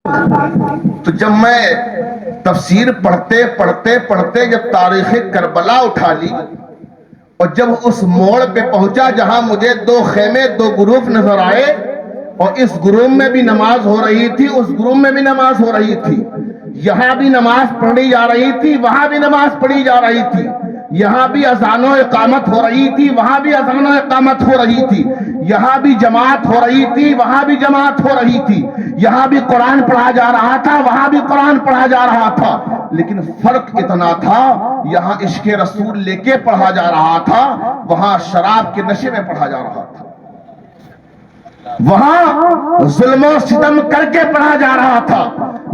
تو جب میں تفسیر پڑھتے جب تاریخ کربلا اٹھا لی اور جب اس موڑ پہ پہنچا جہاں مجھے دو خیمے دو گروپ نظر آئے اور اس گروپ میں بھی نماز ہو رہی تھی اس گروپ میں بھی نماز ہو رہی تھی، یہاں بھی نماز پڑھی جا رہی تھی وہاں بھی نماز پڑھی جا رہی تھی، یہاں بھی اذان و اقامت ہو رہی تھی وہاں بھی اذان و اقامت ہو رہی تھی، یہاں بھی جماعت ہو رہی تھی وہاں بھی جماعت ہو رہی تھی، یہاں بھی قرآن پڑھا جا رہا تھا وہاں بھی قرآن پڑھا جا رہا تھا، لیکن فرق اتنا تھا یہاں عشق رسول لے کے پڑھا جا رہا تھا وہاں شراب کے نشے میں پڑھا جا رہا تھا، وہاں ظلم و ستم کر کے پڑھا جا رہا تھا،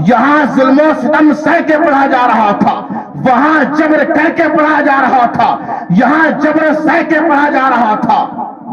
یہاں ظلم و ستم سہ کے پڑھا جا رہا تھا، وہاں جبر کر کے پڑھا جا رہا تھا یہاں جبر سہ کے پڑھا جا رہا تھا۔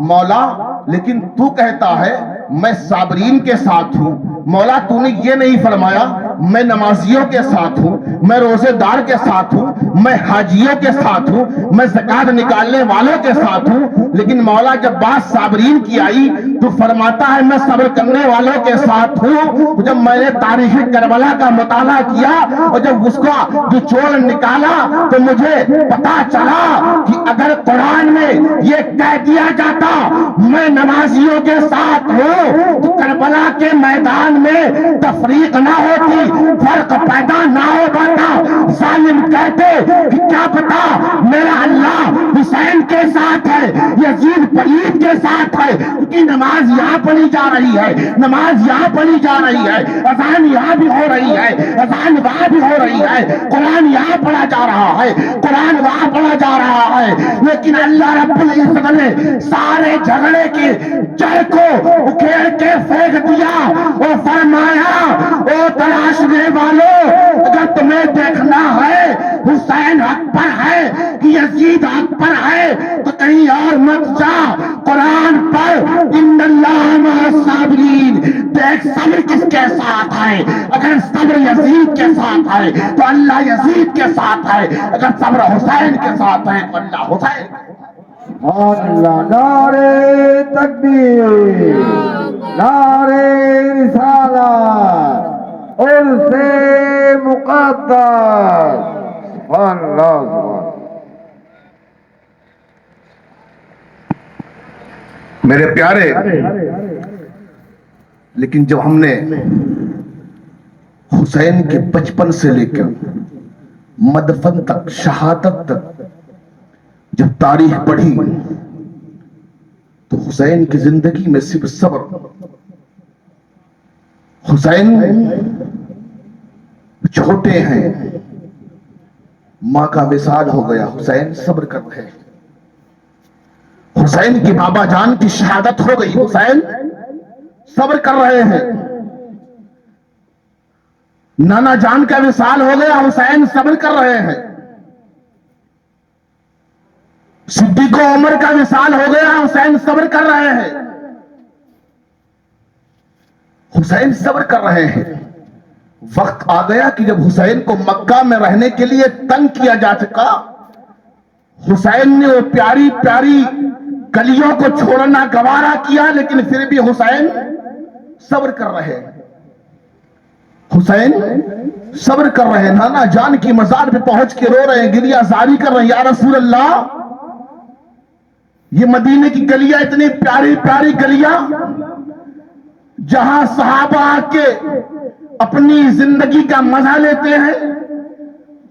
مولا لیکن تو کہتا ہے میں صابرین کے ساتھ ہوں، مولا تو نے یہ نہیں فرمایا میں نمازیوں کے ساتھ ہوں، میں روزے دار کے ساتھ ہوں، میں حاجیوں کے ساتھ ہوں، میں زکوٰۃ نکالنے والوں کے ساتھ ہوں، لیکن مولا جب بات صابرین کی آئی تو فرماتا ہے میں صبر کرنے والوں کے ساتھ ہوں۔ جب میں نے تاریخ کربلا کا مطالعہ کیا اور جب اس کا نچوڑ نکالا تو مجھے پتا چلا کہ اگر قرآن میں یہ کہہ دیا جاتا میں نمازیوں کے ساتھ ہوں تو کربلا کے میدان میں تفریق نہ ہوتی، فرق پیدا نہ ہو پاتا، ظالم کہتے کہ کیا پتا میرا اللہ حسین کے ساتھ ہے یزید پلید کے ساتھ ہے، کیونکہ نماز یہاں پڑھی جا رہی ہے، نماز یہاں پڑھی جا رہی ہے، اذان یہاں بھی ہو رہی ہے، اذان وہاں بھی ہو رہی ہے، قرآن یہاں پڑھا جا رہا ہے، قرآن وہاں پڑھا جا رہا ہے، لیکن اللہ رب العزت نے سارے جھگڑے کی جڑ کو اکھیڑ کے پھینک دیا اور فرمایا او تلاشنے والوں اگر تمہیں دیکھنا ہے حسین حق پر ہے کہ یزید حق پر ہے تو کہیں اور مت جا، قرآن پر ان اللہ مع الصابرین، دیکھ صبر کس کے ساتھ ہے، اگر صبر یزید کے ساتھ ہے تو اللہ یزید کے ساتھ ہے، اگر صبر حسین کے ساتھ ہے تو اللہ حسین کے ساتھ ہے۔ اللہ نعرہ تکبیر، نعرہ رسالت، عرس مقدس، سبحان اللہ سبحان اللہ۔ میرے پیارے، لیکن جب ہم نے حسین کے بچپن سے لے کر مدفن تک شہادت تک جب تاریخ پڑھی تو حسین کی زندگی میں صرف صبر، حسین چھوٹے ہیں ماں کا وصال ہو گیا، حسین صبر کر رہے ہیں، حسین کی بابا جان کی شہادت ہو گئی، حسین صبر کر رہے ہیں، نانا جان کا وصال ہو گیا، حسین صبر کر رہے ہیں، صدیق و عمر کا وصال ہو گیا، حسین صبر کر رہے ہیں، حسین صبر کر رہے ہیں۔ وقت آ گیا کہ جب حسین کو مکہ میں رہنے کے لیے تنگ کیا جا چکا، حسین نے وہ پیاری پیاری گلیوں کو چھوڑنا گوارا کیا، لیکن پھر بھی حسین صبر کر رہے ہیں، حسین صبر کر رہے ہیں، نانا جان کی مزار پہ پہنچ کے رو رہے ہیں، گریہ زاری کر رہے ہیں، یا رسول اللہ یہ مدینے کی گلیاں اتنی پیاری پیاری گلیاں جہاں صحابہ آ کے اپنی زندگی کا مزہ لیتے ہیں،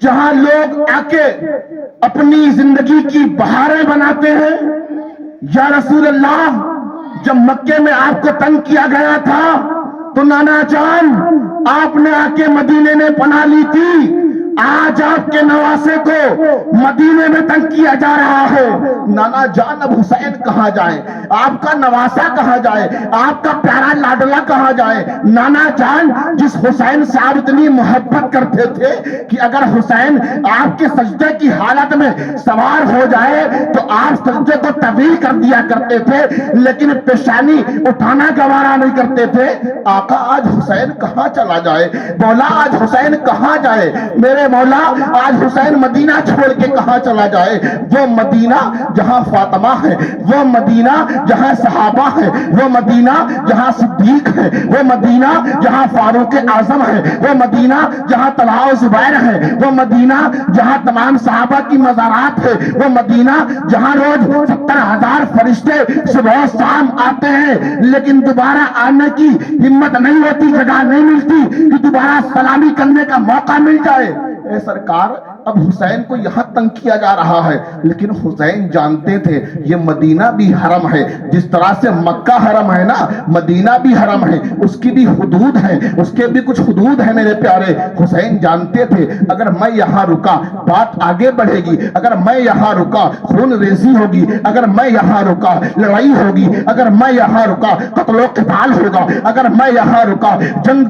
جہاں لوگ آ کے اپنی زندگی کی بہاریں بناتے ہیں، یا رسول اللہ جب مکے میں آپ کو تنگ کیا گیا تھا تو نانا جان آپ نے آ کے مدینے میں پناہ لی تھی، آج آپ کے نواسے کو مدینے میں تنگ کیا جا رہا ہے، نانا جان اب حسین کہاں جائے، آپ کا نواسا کہاں جائے، آپ کا پیارا لاڈلا کہاں جائے، نانا جان جس حسین سے آپ اتنی محبت کرتے تھے کہ اگر حسین آپ کے سجدے کی حالت میں سوار ہو جائے تو آپ سجدے کو طویل کر دیا کرتے تھے لیکن پیشانی اٹھانا گوارا نہیں کرتے تھے، آقا آج حسین کہاں چلا جائے، مولا آج حسین کہاں جائے، میرے اے مولا آج حسین مدینہ چھوڑ کے کہاں چلا جائے؟ وہ مدینہ جہاں فاطمہ ہے، وہ مدینہ جہاں صحابہ ہے، وہ مدینہ جہاں صدیق ہے، وہ مدینہ جہاں فاروق اعظم ہے، وہ مدینہ جہاں طلحہ و زبیر ہے، وہ مدینہ جہاں تمام صحابہ کی مزارات ہے، وہ مدینہ جہاں روز 70,000 فرشتے صبح و شام آتے ہیں، لیکن دوبارہ آنے کی ہمت نہیں ہوتی، جگہ نہیں ملتی کہ دوبارہ سلامی کرنے کا موقع مل جائے۔ اے سرکار اب حسین کو یہاں تنگ کیا جا رہا ہے، لیکن حسین جانتے تھے یہ مدینہ بھی حرم ہے، جس طرح سے مکہ حرم ہے نا، مدینہ بھی حرم ہے، اس کی بھی حدود ہیں، اس کے بھی کچھ حدود ہیں میرے پیارے۔ حسین جانتے تھے اگر میں یہاں رکا بات آگے بڑھے گی، اگر میں یہاں رکا خون ریزی ہوگی، اگر میں یہاں رکا لڑائی ہوگی، اگر میں یہاں رکا قتل و قتال ہوگا، اگر میں یہاں رکا جنگ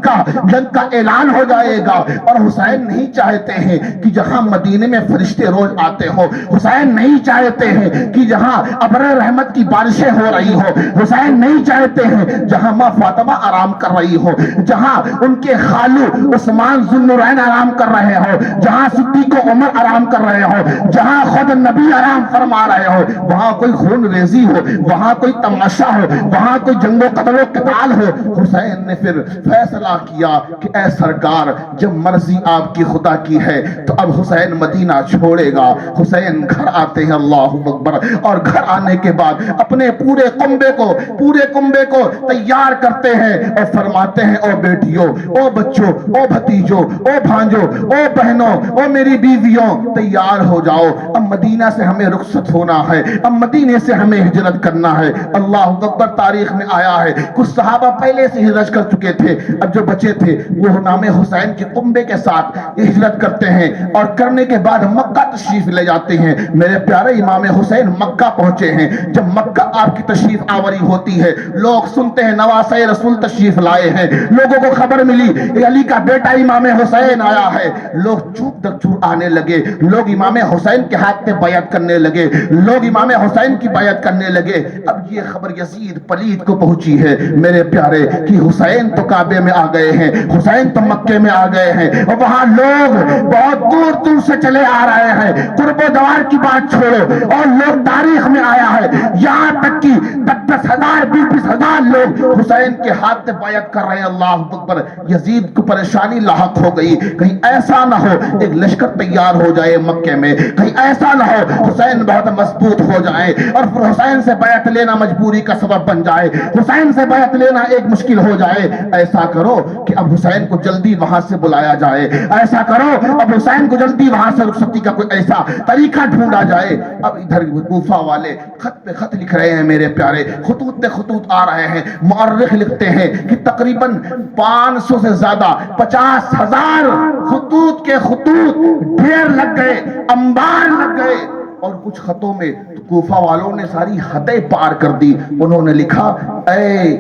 کا اعلان ہو جائے گا۔ اور حسین نہیں چاہتے ہیں کہ جہاں مدینے میں فرشتے روز آتے ہو، حسین نہیں چاہتے ہیں کہ جہاں ابر رحمت کی بارشیں ہو رہی ہو، حسین نہیں چاہتے ہیں جہاں ماں فاطمہ آرام کر رہی ہو، جہاں ان کے خالو عثمان ذو النورین آرام کر رہے ہو، جہاں صدیق و عمر آرام کر رہے ہو، جہاں خود نبی آرام فرما رہے ہو، وہاں کوئی خون ریزی ہو، وہاں کوئی تماشا ہو، وہاں کوئی جنگ و قتل و قتال ہو۔ حسین نے پھر فیصلہ کیا کہ اے سرکار جب مرضی آپ کی خدا کی ہے تو اب حسین مدینہ چھوڑے گا۔ حسین گھر آتے ہیں، اللہ اکبر، اور گھر آنے کے بعد اپنے پورے کنبے کو تیار کرتے ہیں اور فرماتے ہیں او بیٹیوں، او بچوں، او بھتیجوں، او بھانجوں، او بہنوں، او میری بیویوں، تیار ہو جاؤ، اب مدینہ سے ہمیں رخصت ہونا ہے، اب مدینے سے ہمیں ہجرت کرنا ہے۔ اللہ اکبر، تاریخ میں آیا ہے کچھ صحابہ پہلے سے ہجرت کر چکے تھے، اب جو بچے تھے وہ نام حسین کے کنبے کے ساتھ ہجرت کرتے ہیں اور کرنے کے بعد مکہ تشریف لے جاتے ہیں۔ میرے پیارے امام حسین مکہ پہنچے ہیں۔ جب مکہ آپ کی تشریف آوری ہوتی ہے، لوگ سنتے ہیں نواسۂ رسول تشریف لائے ہیں، لوگوں کو خبر ملی کہ علی کا بیٹا امام حسین آیا ہے، لوگ چوپ در چور آنے لگے، لوگ امام حسین کے ہاتھ پہ بیعت کرنے لگے، لوگ امام حسین کی بیعت کرنے لگے۔ اب یہ خبر یزید پلید کو پہنچی ہے میرے پیارے کہ حسین تو کعبے میں آ گئے ہیں، حسین تو مکے میں آ گئے ہیں، اور وہاں لوگ بہت دور دور سے چلے آ رہے ہیں۔ قرب و دوار کی بات چھوڑو، اور لوگ تاریخ میں آیا ہے یہاں تک کہ 10,000 20,000 لوگ حسین کے ہاتھ پہ بیعت کر رہے ہیں۔ اللہ اکبر، یزید کو پریشانی لاحق ہو گئی، کہیں ایسا نہ ہو ایک لشکر تیار ہو جائے مکے میں، کہیں ایسا نہ ہو حسین بہت مضبوط ہو جائے اور پھر حسین سے بیعت لینا مجبوری کا سبب بن جائے، حسین سے بیعت لینا ایک مشکل ہو جائے۔ ایسا کرو کہ اب حسین کو جلدی وہاں سے بلایا جائے، ایسا کرو اب حسین کو جلدی وہاں سے رخصتی کا کوئی ایسا طریقہ ڈھونڈا جائے۔ اب ادھر کوفہ والے خط پہ خط لکھ رہے ہیں میرے پیارے، خطوط پہ خطوط آ رہے ہیں، مورخ لکھتے ہیں کہ تقریباً 500 سے زیادہ 50,000 خطوط کے خطوط ڈھیر لگ گئے، انبار لگ گئے، اور کچھ خطوں میں کوفہ والوں نے ساری حدیں پار کر دی۔ انہوں نے لکھا اے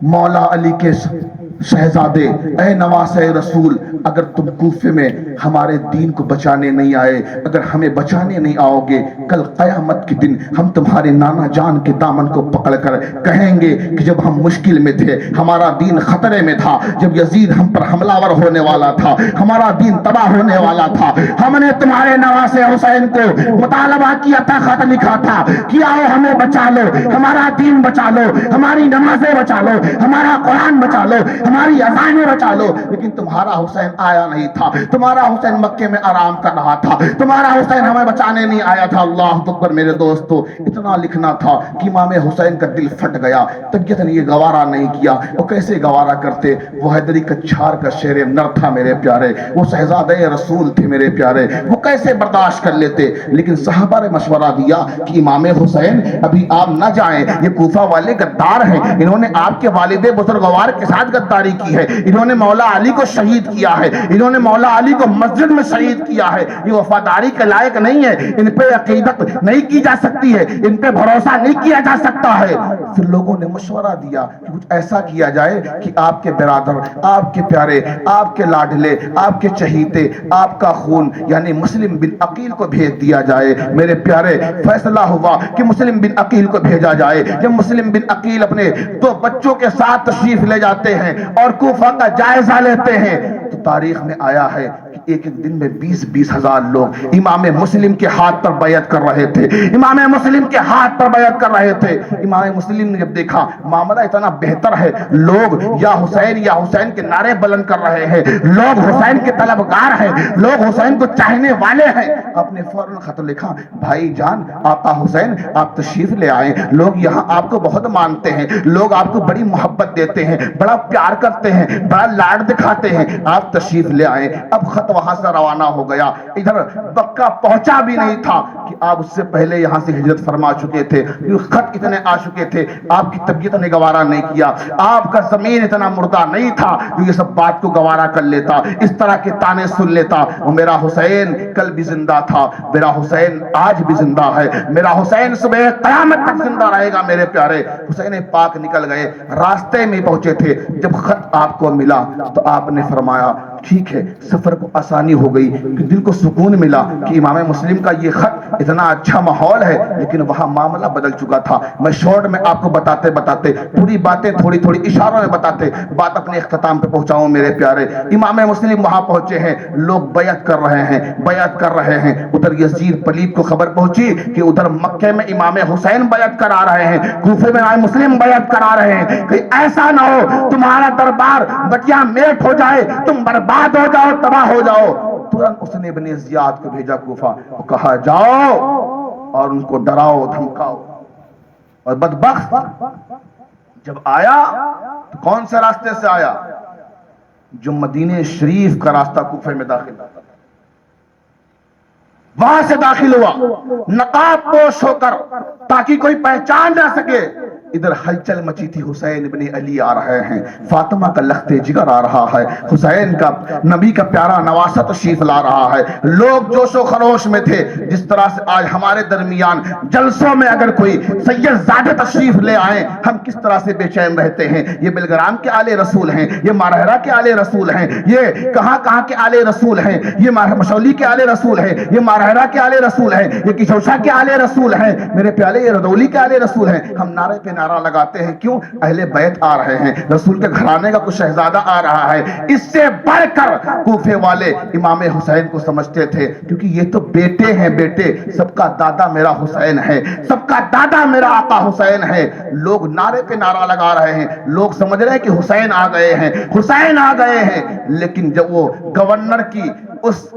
مولا علی کے شہزادے، اے نواسۂ رسول، اگر تم کوفے میں ہمارے دین کو بچانے نہیں آئے، اگر ہمیں بچانے نہیں آؤ گے، کل قیامت کے دن ہم تمہارے نانا جان کے دامن کو پکڑ کر کہیں گے کہ جب ہم مشکل میں تھے، ہمارا دین خطرے میں تھا، جب یزید ہم پر حملہ ور ہونے والا تھا، ہمارا دین تباہ ہونے والا تھا، ہم نے تمہارے نواسے حسین کو مطالبہ کیا تھا، خط لکھا تھا کہ آؤ ہمیں بچا لو، ہمارا دین بچا لو، ہماری نمازیں بچا لو، ہمارا قرآن بچا لو، ہماری اذانیں بچا لو، لیکن تمہارا حسین آیا نہیں تھا، تمہارا حسین مکے میں آرام کر رہا تھا، تمہارا حسین ہمیں بچانے نہیں آیا تھا۔ اللہ اکبر میرے دوستو، اتنا لکھنا تھا کہ امام حسین کا دل پھٹ گیا، طبیعت نے یہ گوارا نہیں کیا۔ وہ کیسے گوارا کرتے؟ وہ حیدری کچھار کا شیر نر تھا میرے پیارے، وہ شہزادہ رسول تھے میرے پیارے، وہ کیسے برداشت کر لیتے؟ لیکن صحابہ نے مشورہ دیا کہ امام حسین ابھی آپ نہ جائیں، یہ کوفہ والے غدار ہیں، انہوں نے آپ کے والد بزرگوار کے ساتھ غداری کی ہے، انہوں نے مولا علی کو شہید کیا ہے، انہوں نے مولا علی کو مسجد میں شہید کیا ہے، یہ وفاداری کے لائق نہیں ہے، ان پہ عقیدت نہیں کی جا سکتی ہے، ان پہ بھروسہ نہیں کیا جا سکتا ہے۔ پھر لوگوں نے مشورہ دیا کہ کچھ ایسا کیا جائے کہ آپ کے برادر، آپ کے پیارے، آپ کے لاڈلے، آپ کے چہیتے، آپ کا خون یعنی مسلم بن عقیل کو بھیج دیا جائے۔ میرے پیارے، فیصلہ ہوا کہ مسلم بن عقیل کو بھیجا جائے۔ جب مسلم بن عقیل اپنے دو بچوں کے ساتھ تشریف لے جاتے ہیں اور کوفہ کا جائزہ لیتے ہیں تو تاریخ میں آیا ہے کہ ایک ایک دن میں 20-20 ہزار لوگ امام مسلم کے ہاتھ پر بیعت کر رہے تھے، امام مسلم کے ہاتھ پر بیعت کر رہے تھے۔ امام مسلم نے جب دیکھا معاملہ اتنا بہتر ہے، لوگ یا حسین کے نعرے بلند کر رہے ہیں، لوگ حسین کے طلبگار ہیں، لوگ حسین کو چاہنے والے ہیں، آپ نے فوراً خط لکھا، بھائی جان آقا حسین آپ تشریف لے آئیں، لوگ یہاں آپ کو بہت مانتے ہیں، لوگ آپ کو بڑی محبت دیتے ہیں، بڑا پیار کرتے ہیں، بڑا لاڈ دکھاتے ہیں، آپ تشریف لے آئیں۔ اب خط وہاں سے روانہ ہو گیا، ادھر مکہ پہنچا بھی نہیں تھا کہ آپ اس سے پہلے یہاں سے ہجرت فرما چکے تھے، خط اتنے آ چکے تھے، آپ کی طبیعت نے گوارا نہیں کیا، آپ کا ضمیر اتنا مردہ نہیں تھا جو یہ سب بات کو گوارا کر لیتا، اس طرح کے تانے سن لیتا۔ وہ میرا حسین کل بھی زندہ تھا، میرا حسین آج بھی زندہ ہے، میرا حسین صبح قیامت تک زندہ رہے گا۔ میرے پیارے حسین پاک نکل گئے، راستے میں پہنچے تھے، جب خط آپ کو ملا تو آپ نے فرمایا ٹھیک ہے، سفر کو آسانی ہو گئی، کہ دل کو سکون ملا کہ امام مسلم کا یہ خط اتنا اچھا ماحول ہے، لیکن وہاں معاملہ بدل چکا تھا۔ میں شارٹ میں آپ کو بتاتے بتاتے پوری باتیں تھوڑی تھوڑی اشاروں میں بتاتے بات اپنے اختتام پہ پہنچاؤں۔ میرے پیارے امام مسلم وہاں پہنچے ہیں، لوگ بیعت کر رہے ہیں، بیعت کر رہے ہیں۔ ادھر یزید پلیت کو خبر پہنچی کہ ادھر مکے میں امام حسین بیعت کرا رہے ہیں، کوفے میں امام مسلم بیعت کرا رہے ہیں، کہ ایسا نہ ہو تمہارا دربار بٹیا میٹ ہو جائے، تم برباد ہو جاؤ، تباہ ہو جاؤ۔ ترنت اس نے ابن زیاد کو بھیجا کوفہ، وہ کہا جاؤ اور ان کو ڈراؤ دھمکاؤ۔ اور بدبخت جب آیا تو کون سے راستے سے آیا؟ جو مدینہ شریف کا راستہ کوفے میں داخل ہوتا، وہاں سے داخل ہوا نقاب پوش ہو کر تاکہ کوئی پہچان نہ سکے۔ ادھر ہلچل مچی تھی، حسین ابن علی آ رہے ہیں، فاطمہ کا لخت جگر آ رہا ہے، حسین کا نبی کا پیارا نواسہ تشریف لا رہا ہے۔ لوگ جوش و خروش میں تھے، جس طرح سے آج ہمارے درمیان جلسوں میں اگر کوئی سید زادہ تشریف لے آئیں ہم کس طرح سے بے چین رہتے ہیں۔ یہ بلگرام کے آلے رسول ہیں، یہ مارہرہ کے آلے رسول ہیں، یہ کہاں کہاں کے آلے رسول ہیں، یہ مشولی کے آلے رسول ہیں، یہ مارہرہ کے آلے رسول ہیں، یہ کشوشا کے آلے رسول ہیں، میرے پیارے یہ ردولی کے آلے رسول ہیں۔ ہم نعرے پہ نعرہ لگاتے ہیں، کیوں؟ اہل بیت آ رہے ہیں، رسول کے گھرانے کا کچھ شہزادہ آ رہا ہے۔ اس سے بڑھ کر کوفے والے امام حسین کو سمجھتے تھے، کیونکہ یہ تو بیٹے ہیں، بیٹے، سب کا دادا میرا حسین ہے، سب کا دادا میرا آقا حسین ہے۔ لوگ نعرے پہ نعرہ لگا رہے ہیں، لوگ سمجھ رہے ہیں کہ حسین آ گئے ہیں، حسین آ گئے ہیں، لیکن جب وہ گورنر کی اس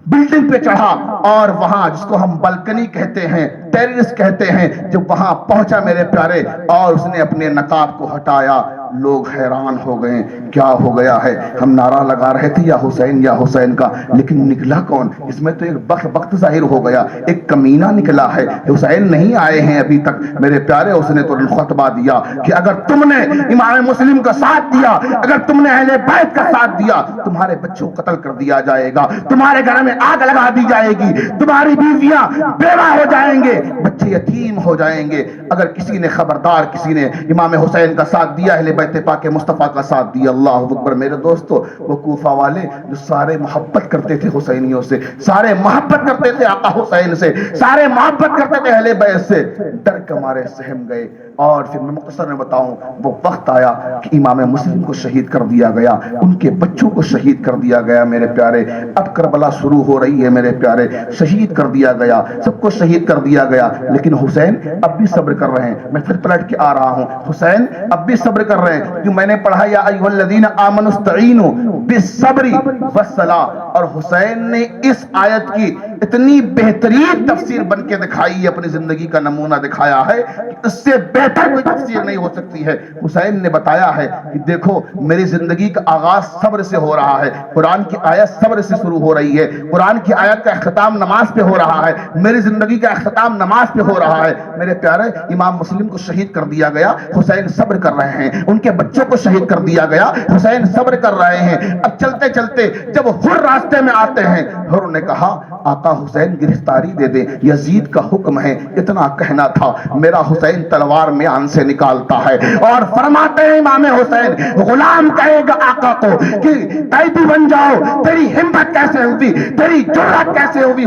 بلڈنگ پہ چڑھا اور وہاں جس کو ہم بالکنی کہتے ہیں، ٹیرس کہتے ہیں، جب وہاں پہنچا میرے پیارے اور اس نے اپنے نقاب کو ہٹایا، لوگ حیران ہو گئے، کیا ہو گیا ہے؟ ہم نعرہ لگا رہے تھے یا حسین کا، لیکن نکلا کون؟ اس میں تو ایک بخت ظاہر ہو گیا، ایک کمینہ نکلا ہے، حسین نہیں آئے ہیں ابھی تک۔ میرے پیارے اس نے تو خطبہ دیا کہ اگر تم نے امام مسلم کا ساتھ دیا، اگر تم نے اہل بیت کا ساتھ دیا، تمہارے بچوں کو قتل کر دیا جائے گا، تمہارے گھر میں آگ لگا دی جائے گی، تمہاری بیویاں بیوہ ہو جائیں گے، بچے یتیم ہو جائیں گے۔ اگر کسی نے خبردار کسی نے امام حسین کا ساتھ دیا، اہل بیت پاک مصطفیٰ کا ساتھ دیا، اللہ اکبر۔ میرے دوستو، وہ کوفہ والے جو سارے محبت کرتے تھے حسینیوں سے، سارے محبت کرتے تھے آقا حسین سے، سارے محبت کرتے تھے اہل بیت سے، ڈر کے مارے سہم گئے۔ اور پھر میں مختصر میں بتاؤں، وہ وقت آیا کہ امام مسلم کو شہید کر دیا گیا، ان کے بچوں کو شہید کر دیا گیا۔ میرے پیارے اب کربلا شروع ہو رہی ہے، میرے پیارے شہید کر دیا گیا، سب کو شہید کر دیا گیا، لیکن حسین اب بھی صبر کر رہے ہیں۔ میں پھر پلٹ کے آ رہا ہوں، حسین اب بھی صبر کر رہے ہیں، کیوں میں نے پڑھا یا ایھا الذین آمنوا استعینوا بالصبر والصلاۃ، اور حسین نے اس آیت کی اتنی بہترین تفسیر بن کے دکھائی، اپنی زندگی کا نمونہ دکھایا ہے کہ اس سے بہتر کوئی تفسیر نہیں ہو سکتی ہے۔ حسین نے بتایا ہے کہ دیکھو میری زندگی کا آغاز صبر سے ہو رہا ہے، قرآن کی آیت صبر سے شروع ہو رہی ہے، قرآن کی آیت کا اختتام نماز پہ ہو رہا ہے، میری زندگی کا اختتام نماز پہ ہو رہا ہے۔ میرے پیارے امام مسلم کو شہید کر دیا گیا، حسین صبر کر رہے ہیں، ان کے بچوں کو شہید کر دیا گیا، حسین صبر کر رہے ہیں۔ اب چلتے چلتے جب حر راستے میں آتے ہیں، حر نے کہا آقا حسین گرفتاری دے دیں، یزید کا حکم ہے، اتنا کہنا تھا، میرا حسین تلوار میان سے نکالتا ہے اور فرماتے ہیں امام حسین، غلام کہے گا آقا کو کہ قیدی بن جاؤ، تیری ہمت کیسے ہوئی، تیری جرأت کیسے ہوئی؟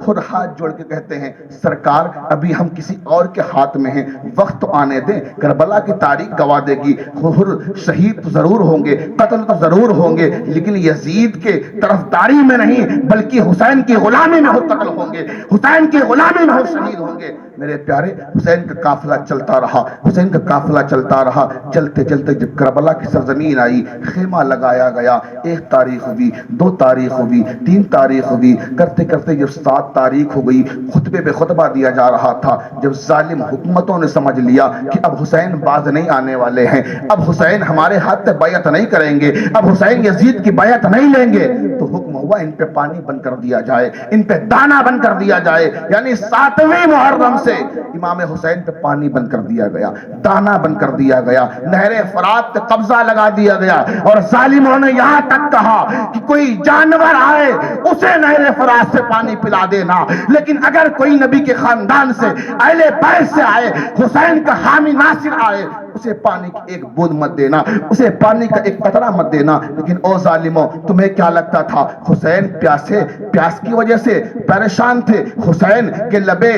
خود ہاتھ جوڑ کے کہتے ہیں سرکار ابھی ہم کسی اور کے ہاتھ میں ہیں، وقت تو آنے دیں، کربلا کی تاریخ گواہ دے گی، شہید تو ضرور ہوں گے، قتل تو ضرور ہوں گے، لیکن یزید کے طرفداری میں نہیں بلکہ حسین کی غلامی میں ہو قتل ہوں گے، حسین کی غلامی میں ہو شہید ہوں گے۔ میرے پیارے، حسین کا قافلہ چلتا رہا، حسین کا قافلہ چلتا رہا، چلتے چلتے جب کربلا کی سرزمین آئی، خیمہ لگایا گیا، 1 تاریخ ہوئی، 2 تاریخ ہوئی، 3 تاریخ ہوئی، کرتے کرتے جب 7 تاریخ ہو گئی، خطبے پہ خطبہ دیا جا رہا تھا، جب ظالم حکومتوں نے سمجھ لیا کہ اب حسین باز نہیں آنے والے ہیں، اب حسین ہمارے ہاتھ سے بیعت نہیں کریں گے، اب حسین یزید کی بیعت نہیں لیں گے، تو حکم ہوا ان پہ پانی بند کر دیا جائے، ان پہ دانا بند کر دیا جائے، یعنی 7ویں محرم سے امام حسین پہ پانی بند کر دیا گیا، دانا بند کر دیا گیا، نہر فرات پہ قبضہ لگا دیا گیا، اور ظالموں نے یہاں تک کہا کہ کوئی جانور آئے اسے نہر فرات سے پانی پلا دینا، لیکن اگر کوئی نبی کے خاندان سے، اہل بیت سے آئے، حسین کا حامی ناصر آئے، اسے پانی کی ایک بوند مت دینا، اسے پانی کا ایک قطرہ مت دینا۔ لیکن او ظالموں، تمہیں کیا لگتا تھا حسین پیاس کی وجہ سے پریشان تھے؟ حسین کے لبے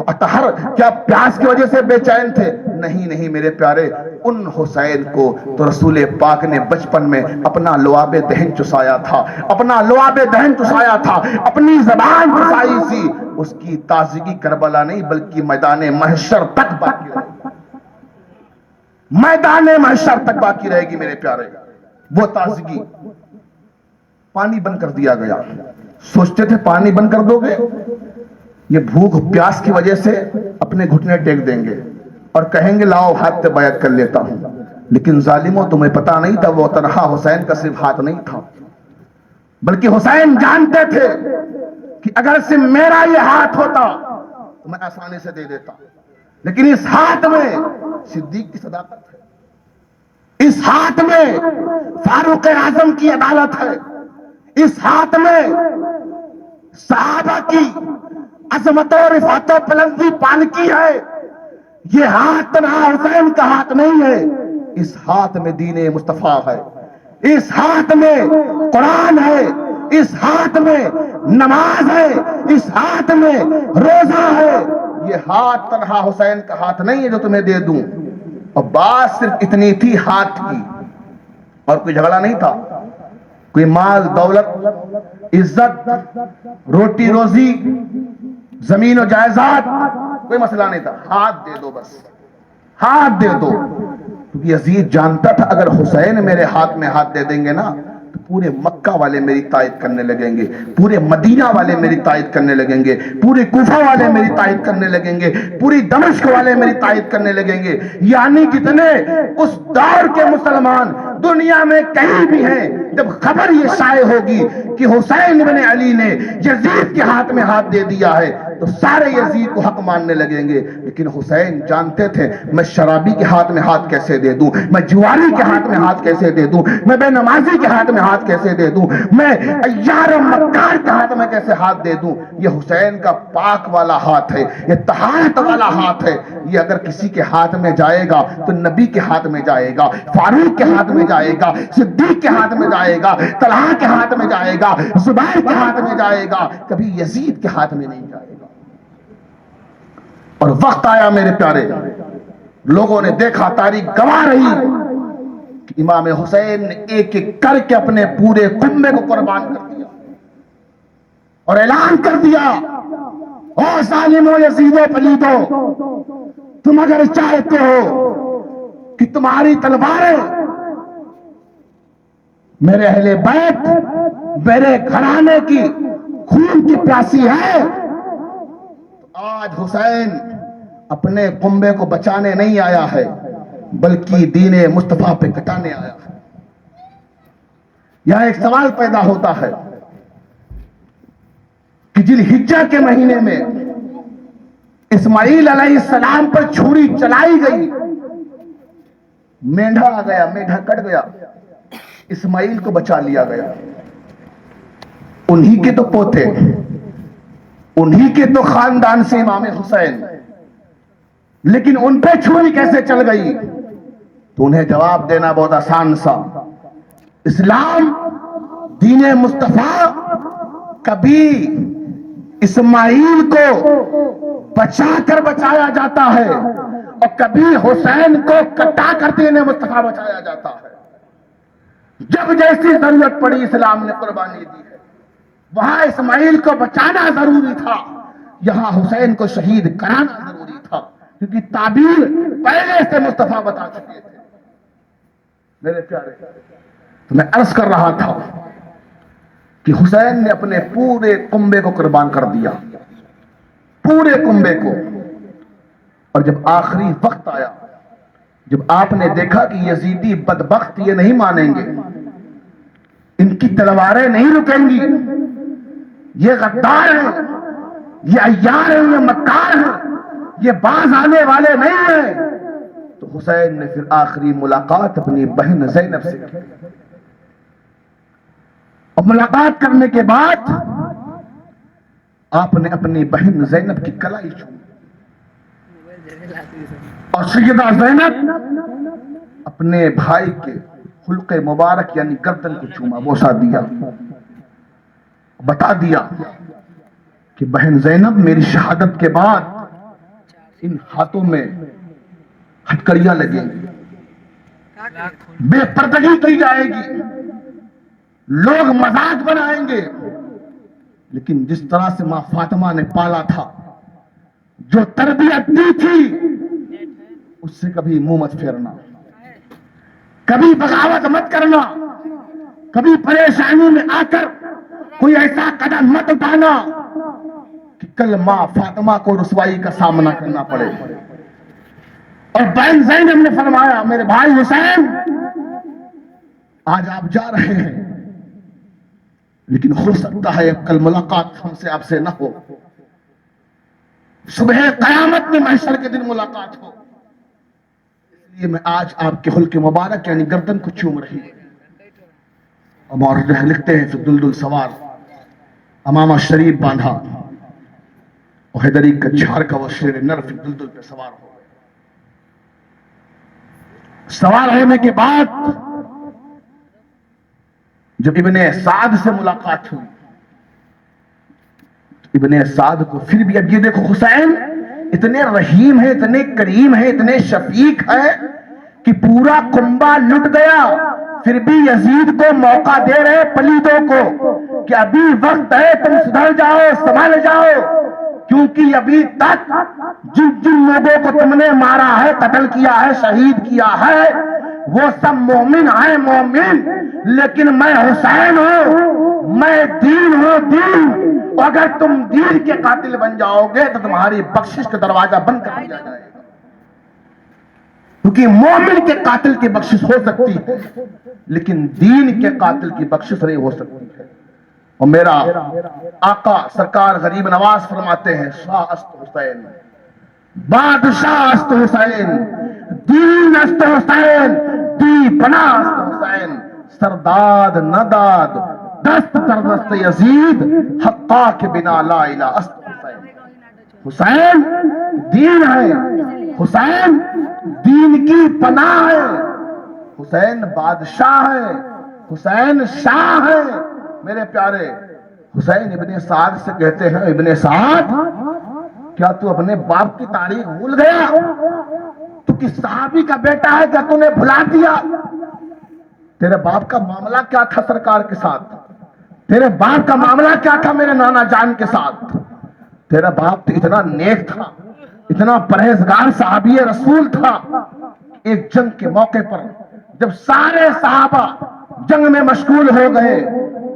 اطہر کیا پیاس کی وجہ سے بے چین تھے؟ نہیں نہیں میرے پیارے، ان حسین کو تو رسول پاک نے بچپن میں اپنا لعاب دہن چسایا تھا، اپنا لعاب دہن چسایا تھا، اپنی زبان چسائی سی، اس کی تازگی کربلا نہیں بلکہ میدان محشر تک باقی رہے گی، میدان محشر تک باقی رہے گی میرے پیارے، وہ تازگی۔ پانی بند کر دیا گیا، سوچتے تھے پانی بند کر دو گے یہ بھوک پیاس کی وجہ سے اپنے گھٹنے ٹیک دیں گے اور کہیں گے لاؤ ہاتھ سے بیعت کر لیتا ہوں، لیکن ظالموں تمہیں پتا نہیں تھا وہ تنہا حسین کا صرف ہاتھ نہیں تھا، بلکہ حسین جانتے تھے کہ اگر صرف میرا یہ ہاتھ ہوتا تو میں آسانی سے دے دیتا، لیکن اس ہاتھ میں صدیق کی صداقت ہے، اس ہاتھ میں فاروق اعظم کی عدالت ہے، اس ہاتھ میں صحابہ کی عظمت اور رفعت و بلندی پالکی ہے۔ یہ ہاتھ تنہا حسین کا ہاتھ نہیں ہے، اس ہاتھ میں دین مصطفیٰ ہے، اس ہاتھ میں قرآن ہے، اس ہاتھ میں نماز ہے، اس ہاتھ میں روزہ ہے۔ یہ ہاتھ تنہا حسین کا ہاتھ نہیں ہے جو تمہیں دے دوں۔ اور بات صرف اتنی تھی ہاتھ کی، اور کوئی جھگڑا نہیں تھا، کوئی مال دولت عزت روٹی روزی زمین و جائیداد کوئی مسئلہ نہیں تھا، ہاتھ دے دو، بس ہاتھ دے دو، کیونکہ یزید جانتا تھا اگر حسین میرے ہاتھ میں ہاتھ دے دیں گے نا تو پورے مکہ والے میری تائید کرنے لگیں گے، پورے مدینہ والے میری تائید کرنے لگیں گے، پورے کوفہ والے میری تائید کرنے لگیں گے، پوری دمشق والے میری تائید کرنے لگیں گے، یعنی جتنے اس دور کے مسلمان دنیا میں کہیں بھی ہیں، جب خبر یہ شائع ہوگی کہ حسین بن علی نے یزید کے ہاتھ میں ہاتھ دے دیا ہے تو سارے یزید کو حق ماننے لگیں گے۔ لیکن حسین جانتے تھے میں شرابی کے ہاتھ میں ہاتھ کیسے دے دوں، میں جواری کے ہاتھ میں ہاتھ کیسے دے دوں، میں بے نمازی کے ہاتھ میں ہاتھ کیسے دے دوں، میں عیار و مکار کے ہاتھ میں کیسے ہاتھ دے دوں۔ یہ حسین کا پاک والا ہاتھ ہے، یہ طہارت والا ہاتھ ہے، یہ اگر کسی کے ہاتھ میں جائے گا تو نبی کے ہاتھ میں جائے گا، فاروق کے ہاتھ میں جائے گا، صدیق کے ہاتھ میں جائے گا، طلحہ کے ہاتھ میں جائے گا، زبیر کے ہاتھ میں جائے گا، کبھی یزید کے ہاتھ میں نہیں جائے گا۔ اور وقت آیا میرے پیارے، لوگوں نے دیکھا، تاریخ گواہ رہی کہ امام حسین نے ایک ایک کر کے اپنے پورے کنبے کو قربان کر دیا اور اعلان کر دیا، او ظالمو یزیدو پلیدو، تم اگر چاہتے ہو کہ تمہاری تلواریں میرے اہل بیت، میرے گھرانے کی خون کی پیاسی ہے، تو آج حسین اپنے کنبے کو بچانے نہیں آیا ہے بلکہ دین مصطفیٰ پہ کٹانے آیا ہے۔ یہاں ایک سوال پیدا ہوتا ہے کہ ذی الحجہ کے مہینے میں اسماعیل علیہ السلام پر چھری چلائی گئی، مینڈھا آ گیا، مینڈھا کٹ گیا، اسماعیل کو بچا لیا گیا، انہی کے تو پوتے انہی کے تو خاندان سے امام حسین، لیکن ان پہ چھری کیسے چل گئی؟ تو انہیں جواب دینا بہت آسان سا، اسلام دین مصطفیٰ کبھی اسماعیل کو بچا کر بچایا جاتا ہے اور کبھی حسین کو کٹا کر دین مصطفیٰ بچایا جاتا ہے۔ جب جیسی ضرورت پڑی اسلام نے قربانی دی ہے، وہاں اسماعیل کو بچانا ضروری تھا، یہاں حسین کو شہید کرانا ضروری تھا، کیونکہ تعبیر پہلے سے مصطفیٰ بتا چکے تھے۔ میرے پیارے، تو میں عرض کر رہا تھا کہ حسین نے اپنے پورے کنبے کو قربان کر دیا، پورے کنبے کو۔ اور جب آخری وقت آیا، جب آپ نے دیکھا کہ یزیدی بدبخت یہ نہیں مانیں گے، ان کی تلواریں نہیں رکیں گی، یہ غدار ہیں، یہ عیار ہیں، یہ مکار ہیں، یہ باز آنے والے نہیں ہیں، تو حسین نے پھر آخری ملاقات اپنی بہن زینب سے کی۔ اور ملاقات کرنے کے بعد آپ نے اپنی بہن زینب کی کلائی چھوئی، اور سیدہ زینب اپنے بھائی کے خلق مبارک یعنی گردن کو چوما، بوسا دیا، بتا دیا کہ بہن زینب میری شہادت کے بعد ان ہاتھوں میں ہتکڑیاں لگیں گی، بے پردگی کی جائے گی، لوگ مذاق بنائیں گے، لیکن جس طرح سے ماں فاطمہ نے پالا تھا، جو تربیت دی تھی، اس سے کبھی منہ مت پھیرنا، کبھی بغاوت مت کرنا، کبھی پریشانی میں آ کر کوئی ایسا قدم مت اٹھانا کہ کل ماں فاطمہ کو رسوائی کا سامنا کرنا پڑے۔ اور بہن زینب نے فرمایا، میرے بھائی حسین آج آپ جا رہے ہیں، لیکن ہو سکتا ہے کل ملاقات ہم سے آپ سے نہ ہو، صبح قیامت میں محشر کے دن ملاقات ہو، اس لیے میں آج آپ کے حلق مبارک یعنی گردن کو چوم رہی ہے۔ اور لکھتے ہیں پھر دلدل سوار امامہ شریف باندھا اور حیدری کا جھار کا وہ شیر نر پھر دلدل پہ سوار ہو گئے۔ سوار ہونے کے بعد جب ابن سعد سے ملاقات ہوئی، ابن سعد کو پھر بھی، اب یہ دیکھو حسین اتنے رحیم ہیں، اتنے کریم ہیں، اتنے شفیق ہیں کہ پورا کنبہ لٹ گیا، پھر بھی یزید کو موقع دے رہے پلیدوں کو کہ ابھی وقت ہے، تم سدھر جاؤ، سنبھل جاؤ، کیونکہ ابھی تک جن جن لوگوں کو تم نے مارا ہے، قتل کیا ہے، شہید کیا ہے، وہ سب مومن ہیں، مومن، لیکن میں حسین ہوں، میں دین ہوں، دین، اگر تم دین کے قاتل بن جاؤ گے تو تمہاری بخشش کا دروازہ بند کر دیا جائے گا، کیونکہ مومن کے قاتل کی بخشش ہو سکتی ہے لیکن دین کے قاتل کی بخشش نہیں ہو سکتی ہے۔ اور میرا آقا سرکار غریب نواز فرماتے ہیں، شاہ است حسین، بادشاہ است حسین، دین است حسین، دی پناہ است حسین، سرداد نداد دست در دست یزید، حقا کے بنا لا الہ است حسین۔ حسین دین ہے، حسین دین کی پناہ ہے، حسین بادشاہ ہے، حسین شاہ ہے۔ میرے پیارے، حسین ابن سعد سے کہتے ہیں، ابن سعد کیا تو اپنے باپ کی تاریخ بھول گیا؟ تو کس صحابی کا بیٹا ہے، کیا تو نے بھلا دیا؟ تیرے باپ کا معاملہ کیا تھا سرکار کے ساتھ؟ تیرے باپ کا معاملہ کیا تھا میرے نانا جان کے ساتھ؟ تیرا باپ تو اتنا نیک تھا، اتنا پرہیزگار صحابی رسول تھا، ایک جنگ کے موقع پر جب سارے صحابہ جنگ میں مشغول ہو گئے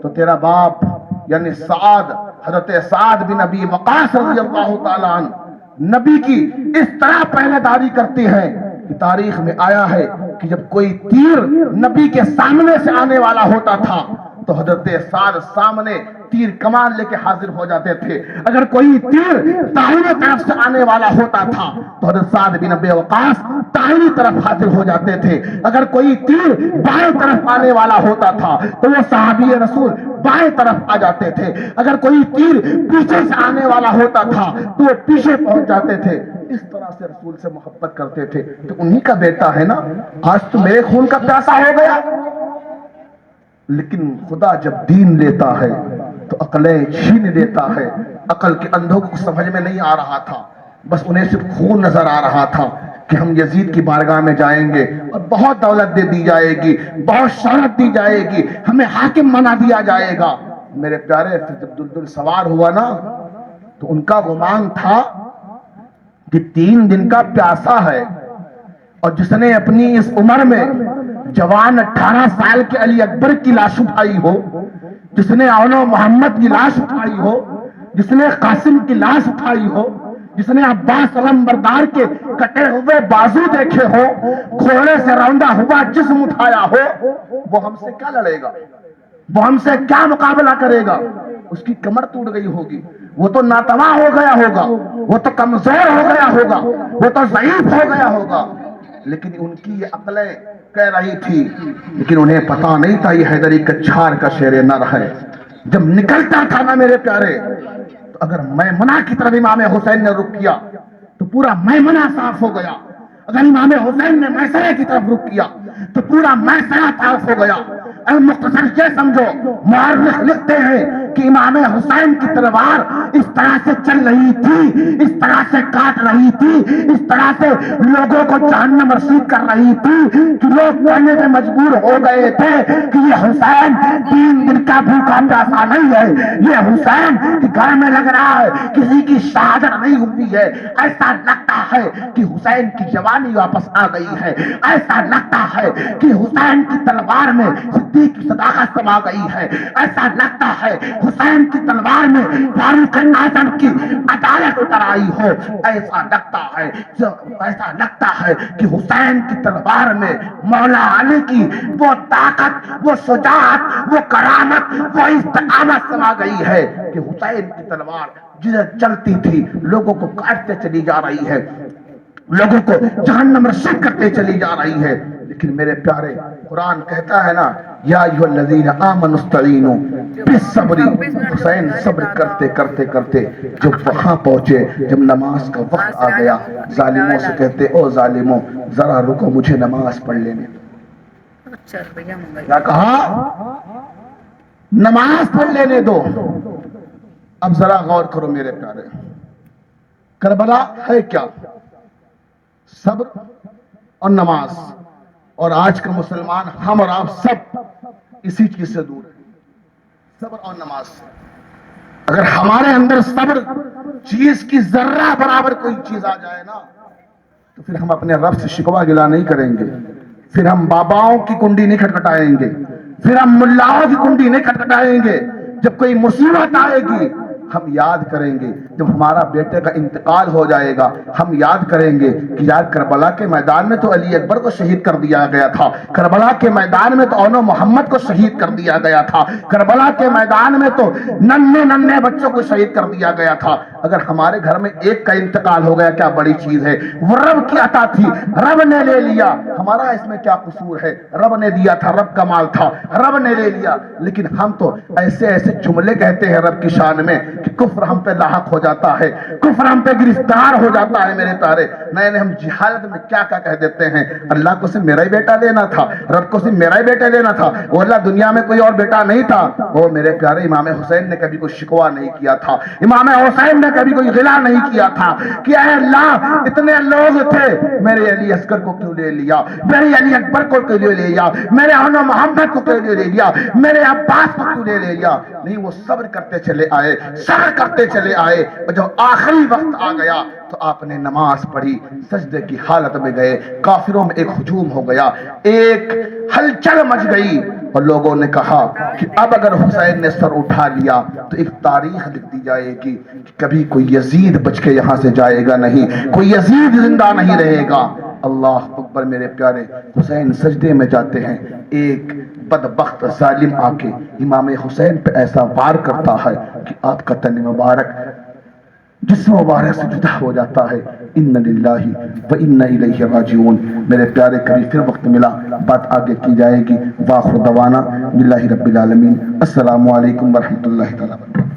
تو تیرا باپ یعنی سعد، حضرت سعد بن ابی وقاص رضی اللہ تعالیٰ عنہ نبی کی اس طرح پہلے داری کرتے ہیں کہ تاریخ میں آیا ہے کہ جب کوئی تیر نبی کے سامنے سے آنے والا ہوتا تھا تو حضرت سعد سامنے تیر کمان لے کے حاضر ہو جاتے تھے. اگر کوئی تیر دائیں طرف سے آنے والا ہوتا تھا تو حضرت سعد بن ابی وقاص دائیں طرف حاضر ہو جاتے تھے. اگر کوئی تیر بائیں طرف آنے والا ہوتا تھا تو وہ صحابی رسول بائیں طرف آ جاتے تھے. اگر کوئی تیر پیچھے سے آنے والا ہوتا تھا تو وہ پیچھے پہنچ جاتے تھے. اس طرح سے رسول سے محبت کرتے تھے. تو انہی کا بیٹا ہے نا, آج تو میرے خون کا پیاسا ہو گیا. لیکن خدا جب دین لیتا ہے تو عقلیں چھین لیتا ہے. عقل کے اندھوں کو سمجھ میں نہیں آ رہا تھا, بس انہیں صرف خون نظر آ رہا تھا کہ ہم یزید کی بارگاہ میں جائیں گے اور بہت دولت دے دی جائے گی, بہت شہرت دی جائے گی, ہمیں حاکم بنا دیا جائے گا. میرے پیارے, جب دلدل سوار ہوا نا تو ان کا گمان تھا کہ 3 دن کا پیاسا ہے, اور جس نے اپنی اس عمر میں جوان 18 سال کے علی اکبر کی لاش اٹھائی ہو, جس نے اونو محمد کی لاش اٹھائی ہو, جس نے قاسم کی لاش اٹھائی ہو, جس نے عباس علمبردار کے کٹے ہوئے بازو دیکھے ہو, گھوڑے سے روندا ہوا جسم اٹھایا ہو, وہ ہم سے کیا لڑے گا, وہ ہم سے کیا مقابلہ کرے گا. اس کی کمر ٹوٹ گئی ہوگی, وہ تو ناتواں ہو گیا ہوگا, وہ تو کمزور ہو گیا ہوگا, وہ تو ضعیف ہو گیا ہوگا. لیکن ان کی یہ عقلیں کہہ رہی تھی, لیکن انہیں پتا نہیں تھا یہ حیدری کچھار کا شیر نر ہے. جب نکلتا تھا نا میرے پیارے, تو اگر میمنہ کی طرف امام حسین نے رخ کیا تو پورا میمنہ صاف ہو گیا. اگر امام حسین نے میسرے کی طرف رخ کیا تو پورا میسرہ صاف ہو گیا. مختصر یہ سمجھو, مورخ لکھتے ہیں کہ امام حسین کی تلوار اس طرح سے چل رہی تھی, اس طرح سے کاٹ رہی تھی, اس طرح سے لوگوں کو جہنم رسید کر رہی تھی کہ لوگ کہنے میں مجبور ہو گئے تھے کہ یہ حسین 3 دن کا بھوکا پیاسا نہیں ہے, یہ حسین کے گھر میں لگ رہا ہے کسی کی شہادت نہیں ہوئی ہے. ایسا لگتا ہے کہ حسین کی جوانی واپس آ گئی ہے, ایسا لگتا ہے کہ حسین کی تلوار میں صدیق کی صداقت سما گئی ہے, ایسا لگتا ہے حسین کی تلوار میں فاروق اعظم کی عدالت اتر آئی ہو, ایسا لگتا ہے کہ حسین کی تلوار میں مولا علی کی وہ طاقت, وہ شجاعت, وہ کرامت, وہ استقامت سما گئی ہے کہ حسین کی تلوار جدھر چلتی تھی لوگوں کو کاٹتے چلی جا رہی ہے, لوگوں کو جہنم رسید کرتے چلی جا رہی ہے. لیکن میرے پیارے, قرآن کہتا ہے نا, یا ایھا الذین آمنوا استعینوا بالصبر. حسین صبر کرتے کرتے کرتے جب وہاں پہنچے, جب نماز کا وقت آ گیا, ظالموں سے کہتے, او ظالموں ذرا رکو, مجھے نماز پڑھ لینے. کیا کہا؟ نماز پڑھ لینے دو. اب ذرا غور کرو میرے پیارے, کربلا ہے کیا؟ صبر اور نماز. اور آج کا مسلمان, ہم اور آپ سب اسی چیز سے دور ہیں, صبر اور نماز. اگر ہمارے اندر صبر چیز کی ذرہ برابر کوئی چیز آ جائے نا, تو پھر ہم اپنے رب سے شکوہ گلا نہیں کریں گے, پھر ہم باباؤں کی کنڈی نہیں کھٹکھٹائیں گے, پھر ہم ملاؤں کی کنڈی نہیں کھٹکھٹائیں گے. جب کوئی مصیبت آئے گی ہم یاد کریں گے, جب ہمارا بیٹے کا انتقال ہو جائے گا ہم یاد کریں گے کہ یار کربلا کے میدان میں تو علی اکبر کو شہید کر دیا گیا تھا, کربلا کے میدان میں تو اونو محمد کو شہید کر دیا گیا تھا, کربلا کے میدان میں تو ننھے بچوں کو شہید کر دیا گیا تھا. اگر ہمارے گھر میں ایک کا انتقال ہو گیا کیا بڑی چیز ہے, وہ رب کی عطا تھی, رب نے لے لیا, ہمارا اس میں کیا قصور ہے, رب نے دیا تھا, رب کا مال تھا, رب نے لے لیا. لیکن ہم تو ایسے ایسے جملے کہتے ہیں رب کی شان میں کہ کفر ہم پہ لاحق ہو جاتا ہے, کفر ہم پہ گرفتار ہو جاتا ہے. میرے پیارے, نئے ہم جہالت میں کیا کیا کہہ دیتے ہیں, اللہ کو صرف میرا ہی بیٹا لینا تھا, رب کو صرف میرا ہی بیٹا لینا تھا, وہ اللہ دنیا میں کوئی اور بیٹا نہیں تھا. وہ میرے پیارے, امام حسین نے کبھی کوئی شکوہ نہیں کیا تھا, امام حسین نے کبھی کوئی غلا نہیں کیا تھا کہ اے اللہ اتنے لوگ تھے, میرے علی اصغر کو کیوں لے لیا, میرے علی اکبر کو کیوں لے لیا, میرے اونو محمد کو کیوں لے لیا, میرے عباس کو کیوں لے لیا. نہیں, وہ صبر کرتے چلے آئے, صبر کرتے چلے آئے, اور جب آخری وقت آ گیا تو آپ نے نماز پڑھی, سجدے کی حالت میں گئے, کافروں میں ایک ہجوم ہو گیا, ایک ہلچل مچ گئی, اور لوگوں نے کہا کہ اب اگر حسین نے سر اٹھا لیا تو ایک تاریخ لکھ دی جائے گی کہ کبھی کوئی یزید بچ کے یہاں سے جائے گا نہیں, کوئی یزید زندہ نہیں رہے گا. اللہ اکبر میرے پیارے حسین سجدے میں جاتے ہیں، ایک بدبخت ظالم آ کے امام حسین پہ ایسا وار کرتا ہے کہ آپ کا تن مبارک جسم مبارک سے جدا ہو جاتا ہے۔ ان للہ و انا الیہ راجعون۔ میرے پیارے قریب پھر وقت ملا بات آگے کی جائے گی۔ واخر دعوانا باللہ رب العالمین۔ السلام علیکم ورحمۃ اللہ تعالی وبرکاتہ۔